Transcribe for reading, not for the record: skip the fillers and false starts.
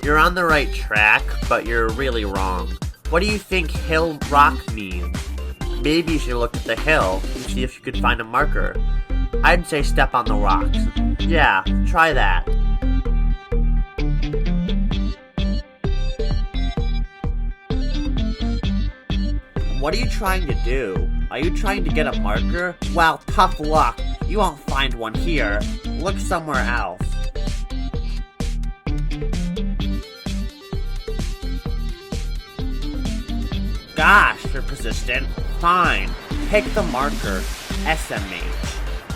You're on the right track, but you're really wrong. What do you think hill rock means? Maybe you should look at the hill and see if you could find a marker. I'd say step on the rocks. Yeah, try that. What are you trying to do? Are you trying to get a marker? Well, tough luck. You won't find one here. Look somewhere else. Gosh, you're persistent. Fine. Pick the marker. SMH.